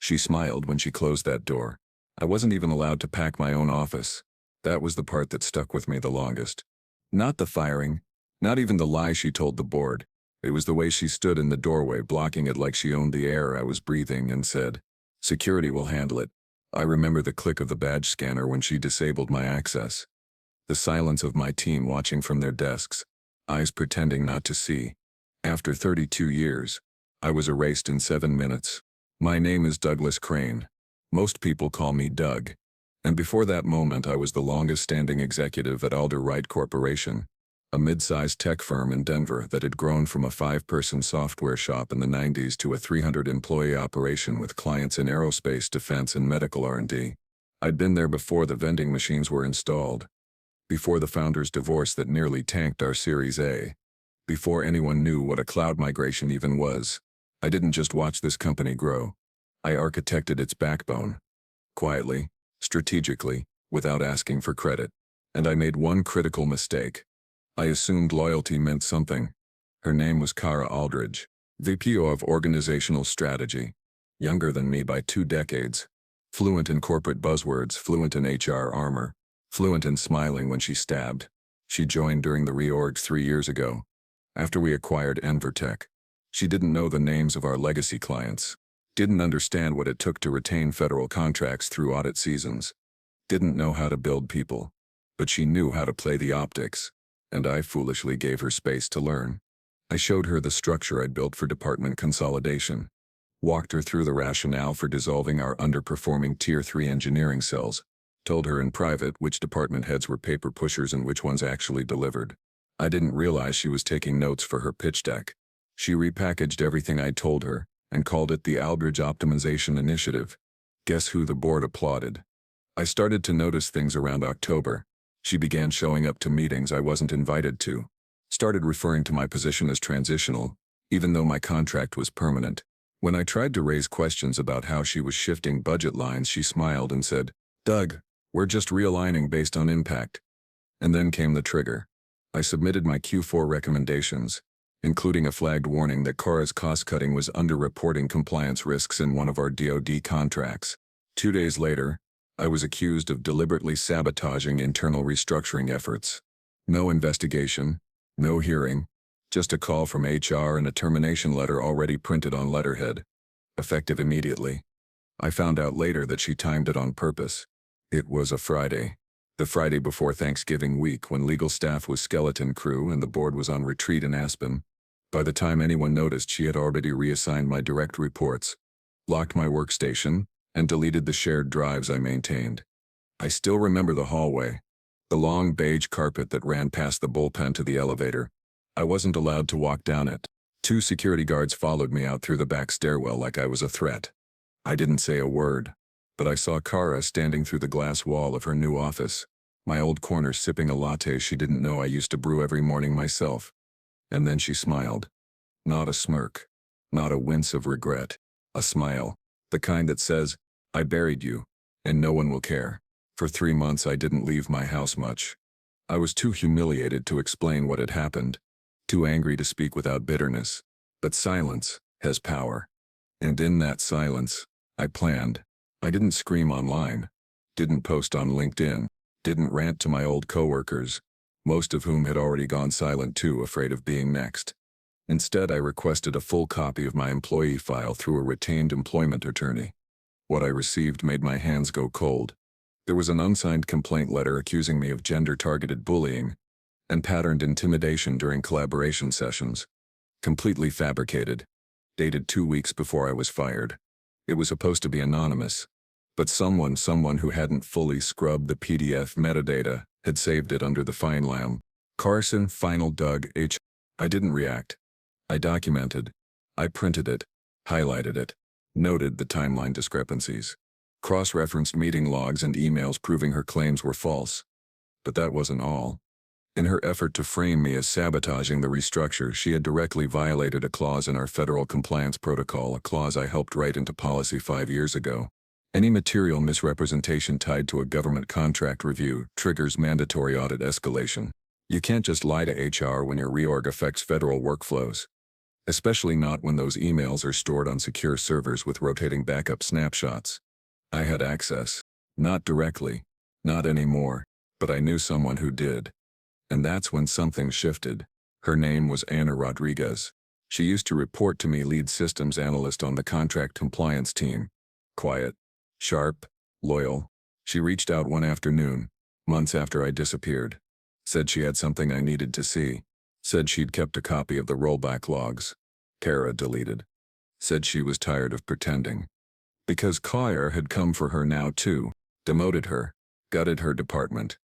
She smiled when she closed that door. I wasn't even allowed to pack my own office. That was the part that stuck with me the longest. Not the firing, not even the lie she told the board. It was the way she stood in the doorway, blocking it like she owned the air I was breathing, and said, "Security will handle it." I remember the click of the badge scanner when she disabled my access. The silence of my team watching from their desks, eyes pretending not to see. After 32 years, I was erased in 7 minutes. My name is Douglas Crane. Most people call me Doug. And before that moment, I was the longest-standing executive at Alder Wright Corporation, a mid-sized tech firm in Denver that had grown from a 5-person software shop in the 90s to a 300-employee operation with clients in aerospace, defense, and medical R&D. I'd been there before the vending machines were installed, before the founder's divorce that nearly tanked our Series A, before anyone knew what a cloud migration even was. I didn't just watch this company grow. I architected its backbone. Quietly, strategically, without asking for credit. And I made one critical mistake. I assumed loyalty meant something. Her name was Kara Aldridge, VP of Organizational Strategy, younger than me by 2 decades, fluent in corporate buzzwords, fluent in HR armor, fluent in smiling when she stabbed. She joined during the reorg 3 years ago, after we acquired Envertech. She didn't know the names of our legacy clients, didn't understand what it took to retain federal contracts through audit seasons, didn't know how to build people, but she knew how to play the optics, and I foolishly gave her space to learn. I showed her the structure I'd built for department consolidation, walked her through the rationale for dissolving our underperforming Tier 3 engineering cells, told her in private which department heads were paper pushers and which ones actually delivered. I didn't realize she was taking notes for her pitch deck. She repackaged everything I told her and called it the Aldridge Optimization Initiative. Guess who the board applauded? I started to notice things around October. She began showing up to meetings I wasn't invited to, started referring to my position as transitional, even though my contract was permanent. When I tried to raise questions about how she was shifting budget lines, she smiled and said, "Doug, we're just realigning based on impact." And then came the trigger. I submitted my Q4 recommendations, including a flagged warning that Kara's cost-cutting was underreporting compliance risks in one of our DoD contracts. 2 days later, I was accused of deliberately sabotaging internal restructuring efforts. No investigation, no hearing, just a call from HR and a termination letter already printed on letterhead, effective immediately. I found out later that she timed it on purpose. It was a Friday. The Friday before Thanksgiving week, when legal staff was skeleton crew and the board was on retreat in Aspen. By the time anyone noticed, she had already reassigned my direct reports, locked my workstation, and deleted the shared drives I maintained. I still remember the hallway, the long beige carpet that ran past the bullpen to the elevator. I wasn't allowed to walk down it. 2 security guards followed me out through the back stairwell like I was a threat. I didn't say a word, but I saw Kara standing through the glass wall of her new office, my old corner, sipping a latte she didn't know I used to brew every morning myself. And then she smiled. Not a smirk, not a wince of regret, a smile, the kind that says, "I buried you, and no one will care." For 3 months I didn't leave my house much. I was too humiliated to explain what had happened, too angry to speak without bitterness. But silence has power. And in that silence, I planned. I didn't scream online, didn't post on LinkedIn, didn't rant to my old coworkers, most of whom had already gone silent too, afraid of being next. Instead, I requested a full copy of my employee file through a retained employment attorney. What I received made my hands go cold. There was an unsigned complaint letter accusing me of gender-targeted bullying and patterned intimidation during collaboration sessions. Completely fabricated. Dated 2 weeks before I was fired. It was supposed to be anonymous, but someone who hadn't fully scrubbed the PDF metadata had saved it under the fine line. Carson, Final Doug H. I didn't react. I documented. I printed it, highlighted it, noted the timeline discrepancies, cross-referenced meeting logs and emails proving her claims were false. But that wasn't all. In her effort to frame me as sabotaging the restructure, she had directly violated a clause in our federal compliance protocol, a clause I helped write into policy 5 years ago. Any material misrepresentation tied to a government contract review triggers mandatory audit escalation. You can't just lie to HR when your reorg affects federal workflows. Especially not when those emails are stored on secure servers with rotating backup snapshots. I had access. Not directly. Not anymore. But I knew someone who did. And that's when something shifted. Her name was Ana Rodriguez. She used to report to me, lead systems analyst on the contract compliance team. Quiet. Sharp. Loyal. She reached out one afternoon, months after I disappeared. Said she had something I needed to see. Said she'd kept a copy of the rollback logs. Kara deleted. Said she was tired of pretending. Because Collier had come for her now too. Demoted her. Gutted her department.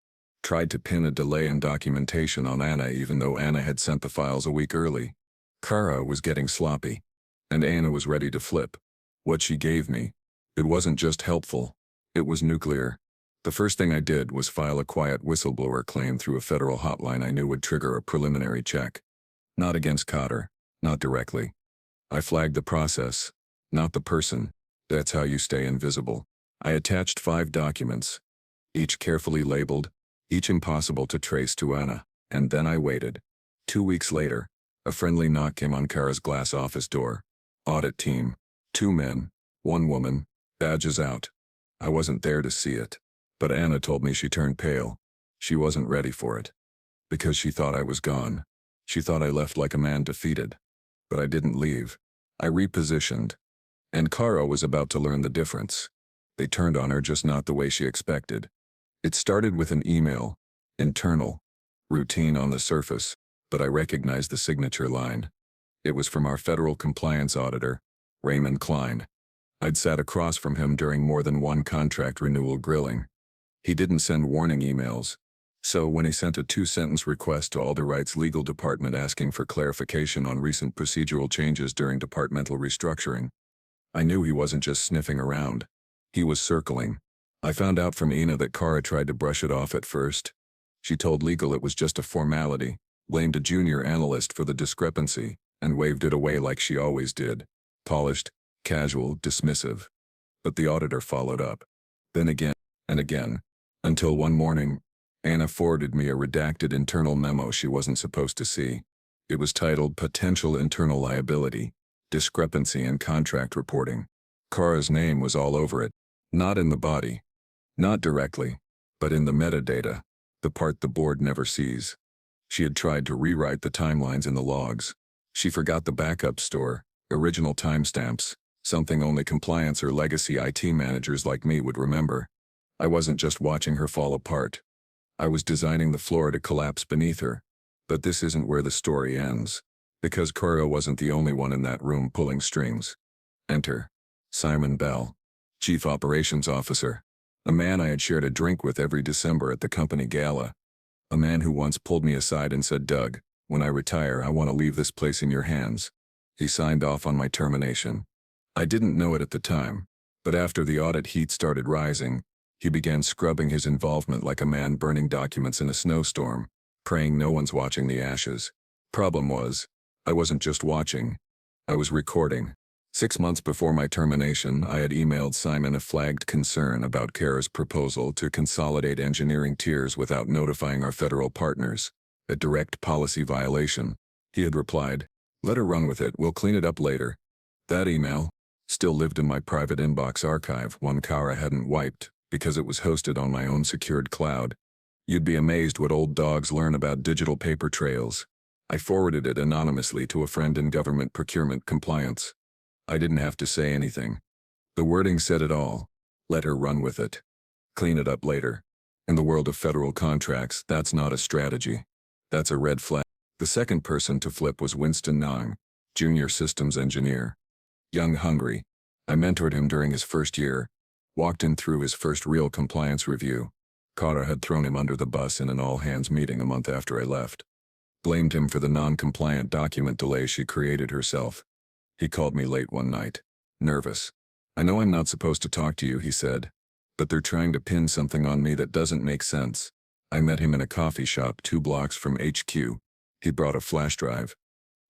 Tried to pin a delay in documentation on Anna even though Anna had sent the files a week early. Kara was getting sloppy. And Anna was ready to flip. What she gave me. It wasn't just helpful. It was nuclear. The first thing I did was file a quiet whistleblower claim through a federal hotline I knew would trigger a preliminary check. Not against Cotter. Not directly. I flagged the process. Not the person. That's how you stay invisible. I attached 5 documents. Each carefully labeled. Each impossible to trace to Anna. And then I waited. 2 weeks later, a friendly knock came on Kara's glass office door. Audit team. 2 men. 1 woman. Badges out. I wasn't there to see it. But Anna told me she turned pale. She wasn't ready for it. Because she thought I was gone. She thought I left like a man defeated. But I didn't leave. I repositioned. And Kara was about to learn the difference. They turned on her just not the way she expected. It started with an email. Internal. Routine on the surface. But I recognized the signature line. It was from our federal compliance auditor, Raymond Klein. I'd sat across from him during more than one contract renewal grilling. He didn't send warning emails. So when he sent a 2-sentence request to Alderwright's legal department asking for clarification on recent procedural changes during departmental restructuring, I knew he wasn't just sniffing around. He was circling. I found out from Ina that Kara tried to brush it off at first. She told legal it was just a formality, blamed a junior analyst for the discrepancy, and waved it away like she always did. Polished, casual, dismissive. But the auditor followed up. Then again, and again. Until one morning, Anna forwarded me a redacted internal memo she wasn't supposed to see. It was titled Potential Internal Liability, Discrepancy in Contract Reporting. Kara's name was all over it. Not in the body. Not directly. But in the metadata. The part the board never sees. She had tried to rewrite the timelines in the logs. She forgot the backup store, original timestamps, something only compliance or legacy IT managers like me would remember. I wasn't just watching her fall apart. I was designing the floor to collapse beneath her. But this isn't where the story ends. Because Kara wasn't the only one in that room pulling strings. Enter Simon Bell, Chief Operations Officer. A man I had shared a drink with every December at the company gala. A man who once pulled me aside and said, "Doug, when I retire, I want to leave this place in your hands." He signed off on my termination. I didn't know it at the time, but after the audit heat started rising, he began scrubbing his involvement like a man burning documents in a snowstorm, praying no one's watching the ashes. Problem was, I wasn't just watching. I was recording. 6 months before my termination, I had emailed Simon a flagged concern about Kara's proposal to consolidate engineering tiers without notifying our federal partners. A direct policy violation. He had replied, "Let her run with it, we'll clean it up later." That email still lived in my private inbox archive, one Kara hadn't wiped, because it was hosted on my own secured cloud. You'd be amazed what old dogs learn about digital paper trails. I forwarded it anonymously to a friend in government procurement compliance. I didn't have to say anything. The wording said it all. Let her run with it. Clean it up later. In the world of federal contracts, that's not a strategy. That's a red flag. The second person to flip was Winston Nong, junior systems engineer. Young, hungry. I mentored him during his first year, walked him through his first real compliance review. Kara had thrown him under the bus in an all-hands meeting a month after I left. Blamed him for the non-compliant document delay she created herself. He called me late one night, nervous. "I know I'm not supposed to talk to you," he said, "but they're trying to pin something on me that doesn't make sense." I met him in a coffee shop 2 blocks from HQ. He brought a flash drive.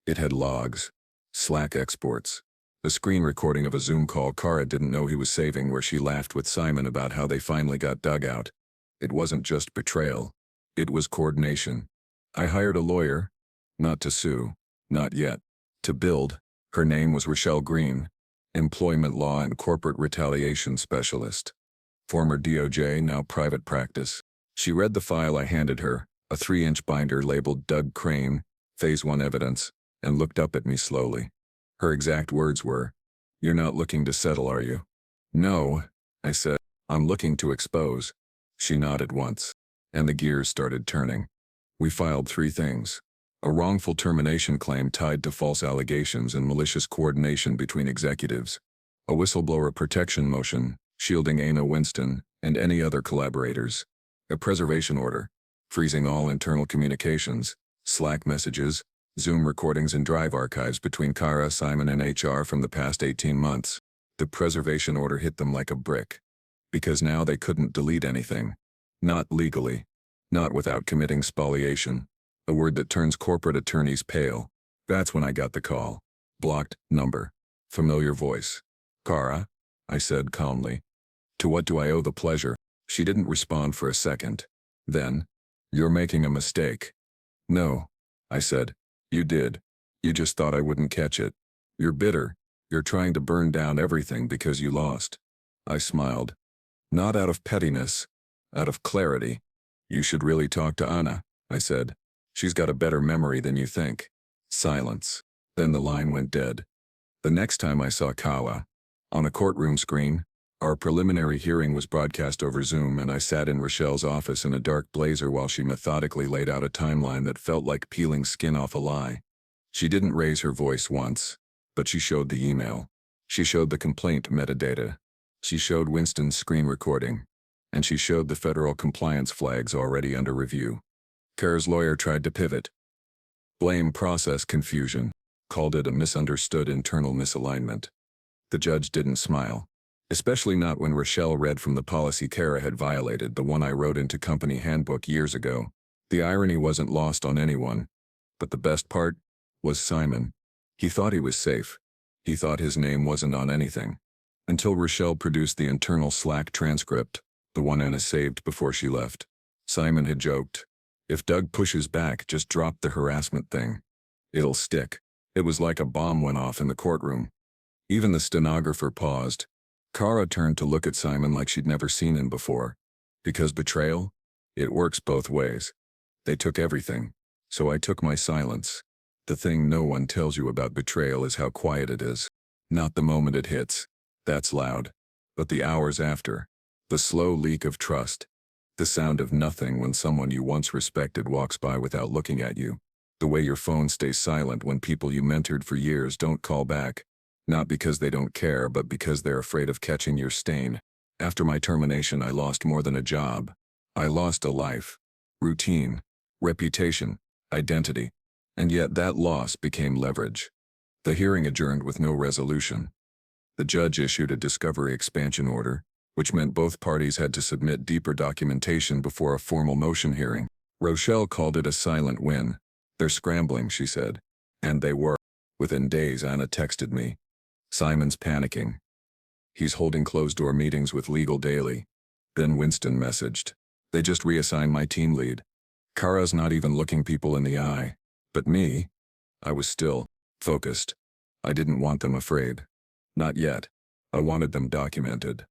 It had logs, Slack exports, a screen recording of a Zoom call Kara didn't know he was saving where she laughed with Simon about how they finally got dug out. It wasn't just betrayal. It was coordination. I hired a lawyer. Not to sue. Not yet. To build, her name was Rochelle Green, employment law and corporate retaliation specialist. Former DOJ, now private practice. She read the file I handed her, a 3-inch binder labeled Doug Crane, Phase 1 evidence, and looked up at me slowly. Her exact words were, "You're not looking to settle, are you?" "No," I said. "I'm looking to expose." She nodded once, and the gears started turning. We filed 3 things. A wrongful termination claim tied to false allegations and malicious coordination between executives. A whistleblower protection motion, shielding Anna Winston and any other collaborators. A preservation order, freezing all internal communications, Slack messages, Zoom recordings and drive archives between Kara, Simon, and HR from the past 18 months. The preservation order hit them like a brick. Because now they couldn't delete anything. Not legally. Not without committing spoliation. A word that turns corporate attorneys pale. That's when I got the call. Blocked number. Familiar voice. "Kara?" I said calmly. "To what do I owe the pleasure?" She didn't respond for a second. Then, "You're making a mistake." "No," I said. "You did. You just thought I wouldn't catch it. You're bitter. You're trying to burn down everything because you lost." I smiled. "Not out of pettiness. Out of clarity. You should really talk to Anna," I said. "She's got a better memory than you think." Silence. Then the line went dead. The next time I saw Kawa, on a courtroom screen, our preliminary hearing was broadcast over Zoom, and I sat in Rochelle's office in a dark blazer while she methodically laid out a timeline that felt like peeling skin off a lie. She didn't raise her voice once, but she showed the email. She showed the complaint metadata. She showed Winston's screen recording. And she showed the federal compliance flags already under review. Kara's lawyer tried to pivot. Blame process confusion. Called it a misunderstood internal misalignment. The judge didn't smile. Especially not when Rochelle read from the policy Kara had violated, the one I wrote into company handbook years ago. The irony wasn't lost on anyone. But the best part was Simon. He thought he was safe. He thought his name wasn't on anything. Until Rochelle produced the internal Slack transcript, the one Anna saved before she left. Simon had joked, "If Doug pushes back, just drop the harassment thing. It'll stick." It was like a bomb went off in the courtroom. Even the stenographer paused. Kara turned to look at Simon like she'd never seen him before. Because betrayal? It works both ways. They took everything. So I took my silence. The thing no one tells you about betrayal is how quiet it is. Not the moment it hits. That's loud. But the hours after. The slow leak of trust. The sound of nothing when someone you once respected walks by without looking at you. The way your phone stays silent when people you mentored for years don't call back. Not because they don't care, but because they're afraid of catching your stain. After my termination, I lost more than a job. I lost a life. Routine. Reputation. Identity. And yet that loss became leverage. The hearing adjourned with no resolution. The judge issued a discovery expansion order, which meant both parties had to submit deeper documentation before a formal motion hearing. Rochelle called it a silent win. "They're scrambling," she said. And they were. Within days, Anna texted me. "Simon's panicking. He's holding closed-door meetings with Legal Daily." Then Winston messaged. "They just reassigned my team lead. Kara's not even looking people in the eye. But me? I was still focused. I didn't want them afraid. Not yet. I wanted them documented."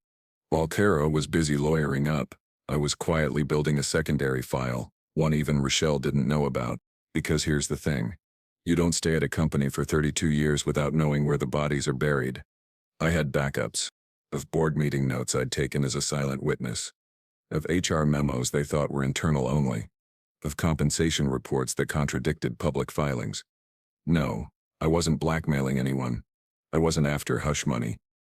While Kara was busy lawyering up, I was quietly building a secondary file, one even Rochelle didn't know about. Because here's the thing. You don't stay at a company for 32 years without knowing where the bodies are buried. I had backups. Of board meeting notes I'd taken as a silent witness. Of HR memos they thought were internal only. Of compensation reports that contradicted public filings. No, I wasn't blackmailing anyone. I wasn't after hush money.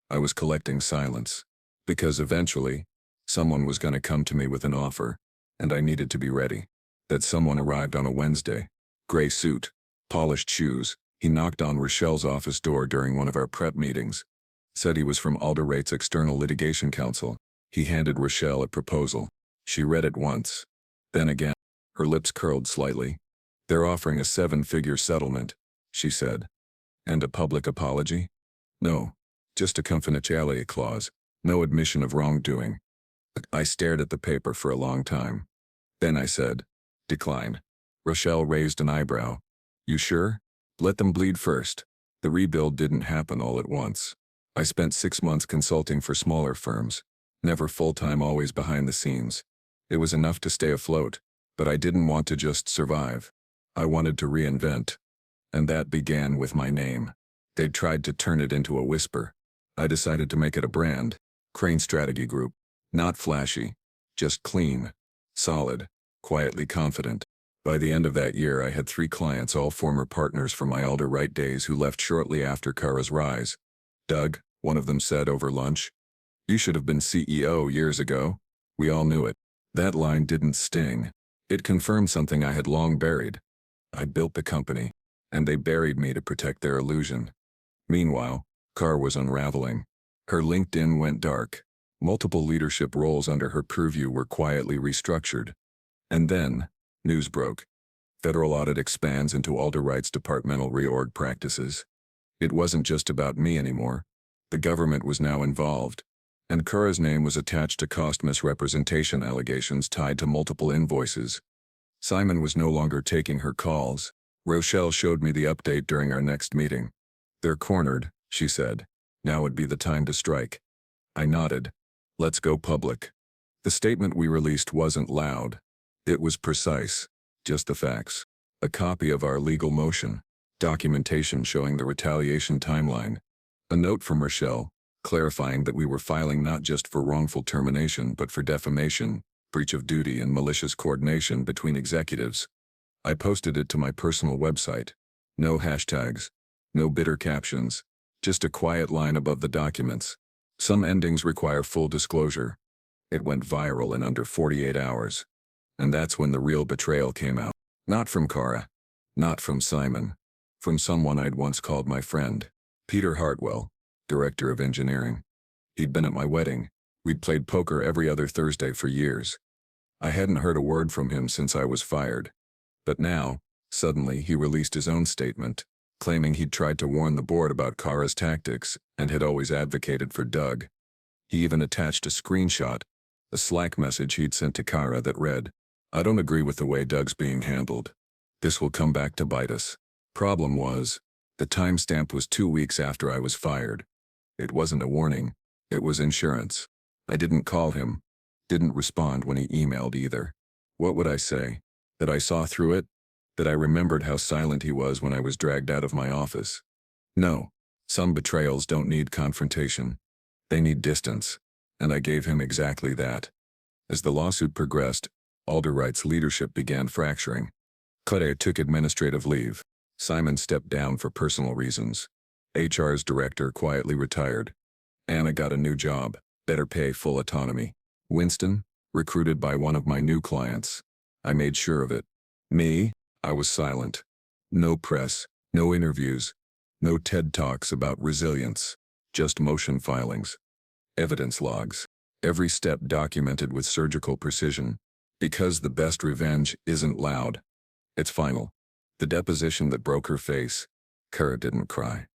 I was collecting silence. Because eventually, someone was going to come to me with an offer, and I needed to be ready. That someone arrived on a Wednesday. Gray suit, polished shoes. He knocked on Rochelle's office door during one of our prep meetings. Said he was from Alder Rate's external litigation counsel. He handed Rochelle a proposal. She read it once. Then again. Her lips curled slightly. "They're offering a 7-figure settlement," she said. "And a public apology?" "No. Just a confidentiality clause. No admission of wrongdoing." I stared at the paper for a long time. Then I said, "Decline." Rochelle raised an eyebrow. "You sure?" Let them bleed first. The rebuild didn't happen all at once. I spent 6 months consulting for smaller firms. Never full-time, always behind the scenes. It was enough to stay afloat, but I didn't want to just survive. I wanted to reinvent. And that began with my name. They'd tried to turn it into a whisper. I decided to make it a brand. Crane Strategy Group. Not flashy. Just clean. Solid. Quietly confident. By the end of that year, I had 3 clients, all former partners from my alt-right days, who left shortly after Kara's rise. "Doug," one of them said over lunch, "you should have been CEO years ago." We all knew it. That line didn't sting. It confirmed something I had long buried. I built the company, and they buried me to protect their illusion. Meanwhile, Kara was unraveling. Her LinkedIn went dark. Multiple leadership roles under her purview were quietly restructured. And then, news broke. Federal audit expands into alt-right's departmental reorg practices. It wasn't just about me anymore. The government was now involved. And Kara's name was attached to cost misrepresentation allegations tied to multiple invoices. Simon was no longer taking her calls. Rochelle showed me the update during our next meeting. "They're cornered," she said. "Now would be the time to strike." I nodded. "Let's go public." The statement we released wasn't loud. It was precise. Just the facts. A copy of our legal motion. Documentation showing the retaliation timeline. A note from Rochelle, clarifying that we were filing not just for wrongful termination but for defamation, breach of duty, and malicious coordination between executives. I posted it to my personal website. No hashtags. No bitter captions. Just a quiet line above the documents. Some endings require full disclosure. It went viral in under 48 hours. And that's when the real betrayal came out. Not from Kara. Not from Simon. From someone I'd once called my friend. Peter Hartwell, director of engineering. He'd been at my wedding. We'd played poker every other Thursday for years. I hadn't heard a word from him since I was fired. But now, suddenly, he released his own statement, claiming he'd tried to warn the board about Kara's tactics and had always advocated for Doug. He even attached a screenshot, a Slack message he'd sent to Kara that read, "I don't agree with the way Doug's being handled. This will come back to bite us." Problem was, the timestamp was 2 weeks after I was fired. It wasn't a warning. It was insurance. I didn't call him. Didn't respond when he emailed either. What would I say? That I saw through it? That I remembered how silent he was when I was dragged out of my office? No. Some betrayals don't need confrontation. They need distance. And I gave him exactly that. As the lawsuit progressed, alt-right's leadership began fracturing. Kara took administrative leave. Simon stepped down for personal reasons. HR's director quietly retired. Anna got a new job, better pay, full autonomy. Winston, recruited by one of my new clients. I made sure of it. Me, I was silent. No press, no interviews, no TED Talks about resilience. Just motion filings. Evidence logs. Every step documented with surgical precision. Because the best revenge isn't loud. It's final. The deposition that broke her face. Kara didn't cry.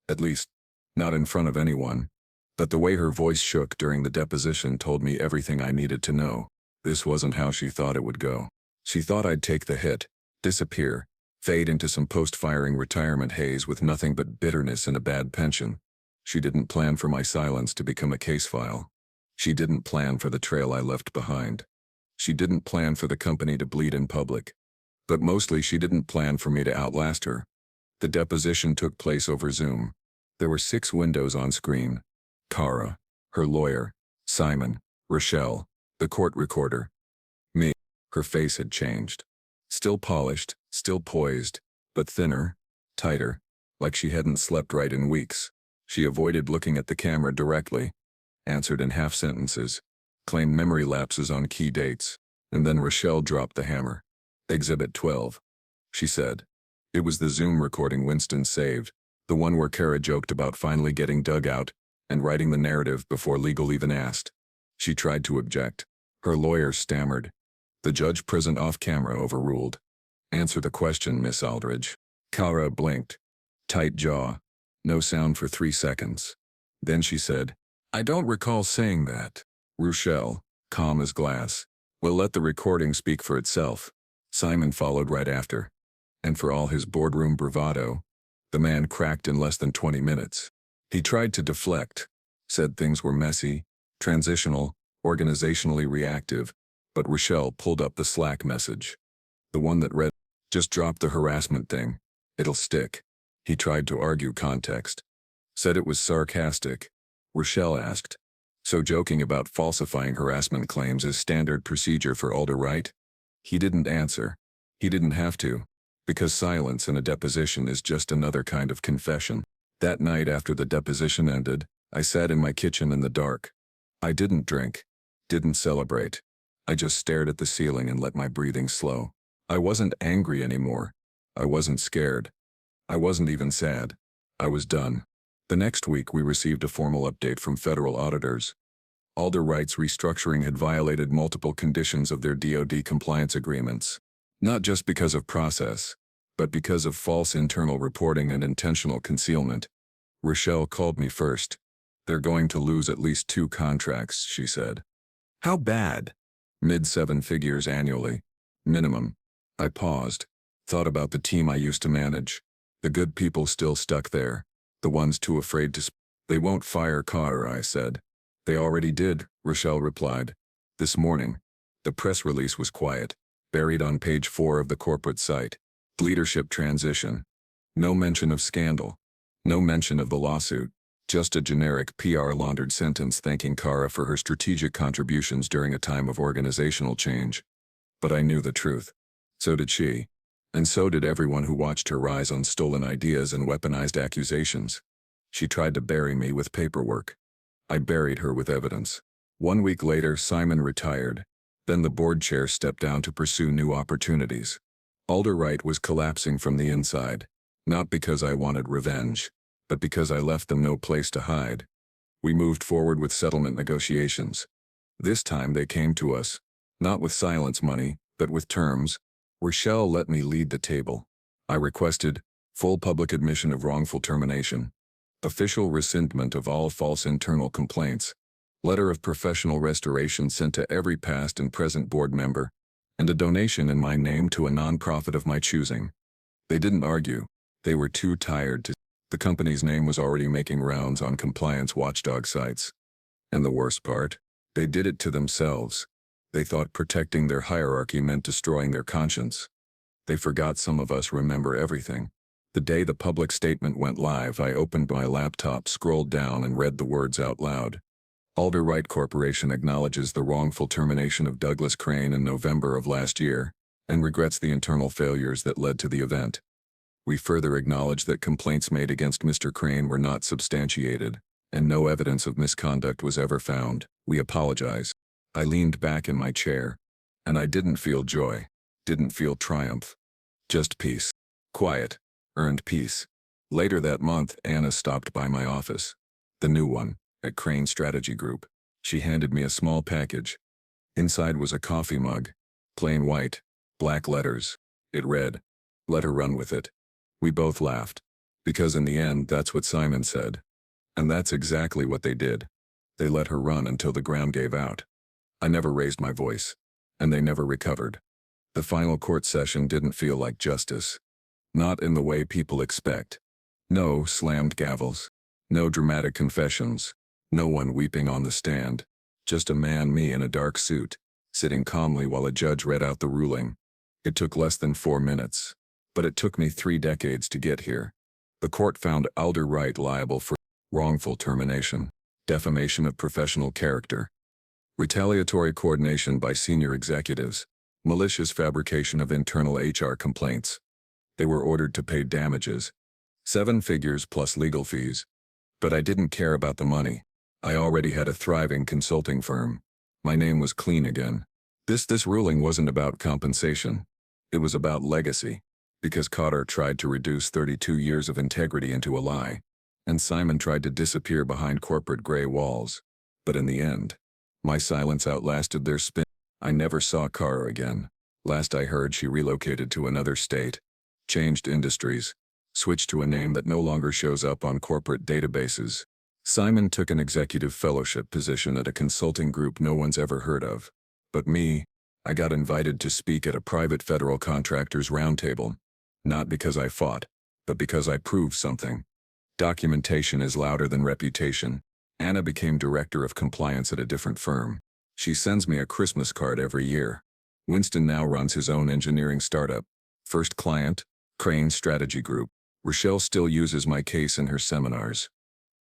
At least, not in front of anyone. But the way her voice shook during the deposition told me everything I needed to know. This wasn't how she thought it would go. She thought I'd take the hit, disappear, fade into some post-firing retirement haze with nothing but bitterness and a bad pension. She didn't plan for my silence to become a case file. She didn't plan for the trail I left behind. She didn't plan for the company to bleed in public. But mostly she didn't plan for me to outlast her. The deposition took place over Zoom. There were 6 windows on screen. Kara, her lawyer, Simon, Rochelle, the court recorder. Me. Her face had changed. Still polished, still poised, but thinner, tighter, like she hadn't slept right in weeks. She avoided looking at the camera directly, answered in half sentences, claimed memory lapses on key dates, and then Rochelle dropped the hammer. "Exhibit 12. She said. It was the Zoom recording Winston saved, the one where Kara joked about finally getting Doug out and writing the narrative before legal even asked. She tried to object. Her lawyer stammered. The judge present off camera overruled. "Answer the question, Miss Aldridge." Kara blinked. Tight jaw. No sound for 3 seconds. Then she said, "I don't recall saying that." Rochelle, calm as glass. "We'll let the recording speak for itself." Simon followed right after. And for all his boardroom bravado, The man cracked in less than 20 minutes. He tried to deflect, said things were messy, transitional, organizationally reactive, but Rochelle pulled up the Slack message. The one that read, "Just drop the harassment thing. It'll stick." He tried to argue context. Said it was sarcastic. Rochelle asked, "So joking about falsifying harassment claims is standard procedure for Alder, right?" He didn't answer. He didn't have to, because silence in a deposition is just another kind of confession. That night after the deposition ended, I sat in my kitchen in the dark. I didn't drink, didn't celebrate. I just stared at the ceiling and let my breathing slow. I wasn't angry anymore. I wasn't scared. I wasn't even sad. I was done. The next week we received a formal update from federal auditors. Alder Wright's restructuring had violated multiple conditions of their DoD compliance agreements. Not just because of process, but because of false internal reporting and intentional concealment. Rochelle called me first. "They're going to lose at least 2 contracts," she said. "How bad?" "Mid-7 figures annually. Minimum." I paused, thought about the team I used to manage. The good people still stuck there. The ones too afraid to "They won't fire Carter," I said. "They already did," Rochelle replied. "This morning." The press release was quiet, buried on page 4 of the corporate site. Leadership transition. No mention of scandal. No mention of the lawsuit. Just a generic PR-laundered sentence thanking Kara for her strategic contributions during a time of organizational change. But I knew the truth. So did she. And so did everyone who watched her rise on stolen ideas and weaponized accusations. She tried to bury me with paperwork. I buried her with evidence. 1 week later, Simon retired. Then the board chair stepped down to pursue new opportunities. Alder Wright was collapsing from the inside, not because I wanted revenge, but because I left them no place to hide. We moved forward with settlement negotiations. This time they came to us, not with silence money, but with terms. Rochelle let me lead the table. I requested full public admission of wrongful termination, official rescindment of all false internal complaints, letter of professional restoration sent to every past and present board member, and a donation in my name to a nonprofit of my choosing. They didn't argue. They were too tired to. The company's name was already making rounds on compliance watchdog sites. And the worst part? They did it to themselves. They thought protecting their hierarchy meant destroying their conscience. They forgot some of us remember everything. The day the public statement went live, I opened my laptop, scrolled down, and read the words out loud. Alder Wright Corporation acknowledges the wrongful termination of Douglas Crane in November of last year, and regrets the internal failures that led to the event. We further acknowledge that complaints made against Mr. Crane were not substantiated, and no evidence of misconduct was ever found. We apologize. I leaned back in my chair, and I didn't feel joy, didn't feel triumph. Just peace. Quiet, earned peace. Later that month, Anna stopped by my office. The new one, at Crane Strategy Group. She handed me a small package. Inside was a coffee mug, plain white, black letters. It read, "Let her run with it." We both laughed, because in the end that's what Simon said. And that's exactly what they did. They let her run until the ground gave out. I never raised my voice, and they never recovered. The final court session didn't feel like justice. Not in the way people expect. No slammed gavels. No dramatic confessions. No one weeping on the stand. Just a man, me in a dark suit, sitting calmly while a judge read out the ruling. It took less than 4 minutes. But it took me 3 decades to get here. The court found Alder Wright liable for wrongful termination, defamation of professional character, retaliatory coordination by senior executives, malicious fabrication of internal HR complaints. They were ordered to pay damages, 7 figures plus legal fees. But I didn't care about the money. I already had a thriving consulting firm. My name was clean again. This ruling wasn't about compensation. It was about legacy. Because Cotter tried to reduce 32 years of integrity into a lie, and Simon tried to disappear behind corporate gray walls. But in the end, my silence outlasted their spin. I never saw Kara again. Last I heard, she relocated to another state, changed industries, switched to a name that no longer shows up on corporate databases. Simon took an executive fellowship position at a consulting group no one's ever heard of. But me, I got invited to speak at a private federal contractors roundtable. Not because I fought, but because I proved something. Documentation is louder than reputation. Anna became director of compliance at a different firm. She sends me a Christmas card every year. Winston now runs his own engineering startup. First client, Crane Strategy Group. Rochelle still uses my case in her seminars.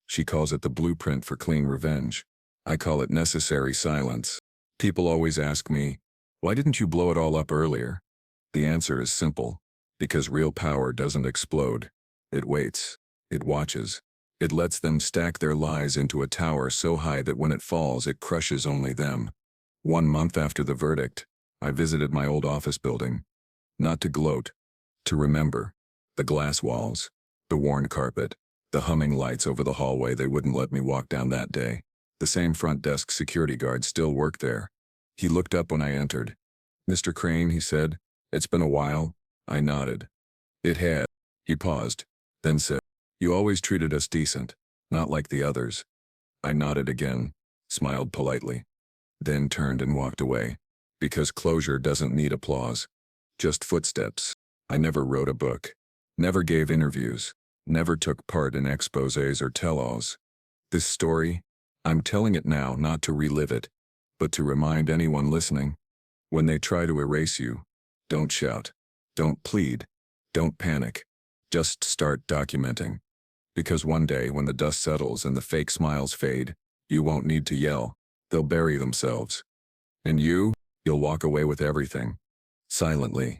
She calls it the blueprint for clean revenge. I call it necessary silence. People always ask me, why didn't you blow it all up earlier? The answer is simple. Because real power doesn't explode. It waits. It watches. It lets them stack their lies into a tower so high that when it falls, it crushes only them. 1 month after the verdict, I visited my old office building. Not to gloat. To remember. The glass walls. The worn carpet. The humming lights over the hallway they wouldn't let me walk down that day. The same front desk security guard still worked there. He looked up when I entered. "Mr. Crane," he said, "it's been a while." I nodded. "It had." He paused, then said, "You always treated us decent, not like the others." I nodded again, smiled politely, then turned and walked away. Because closure doesn't need applause. Just footsteps. I never wrote a book. Never gave interviews. Never took part in exposés or tell-alls. This story, I'm telling it now not to relive it, but to remind anyone listening. When they try to erase you, don't shout. Don't plead. Don't panic. Just start documenting. Because one day when the dust settles and the fake smiles fade, you won't need to yell. They'll bury themselves. And you'll walk away with everything. Silently.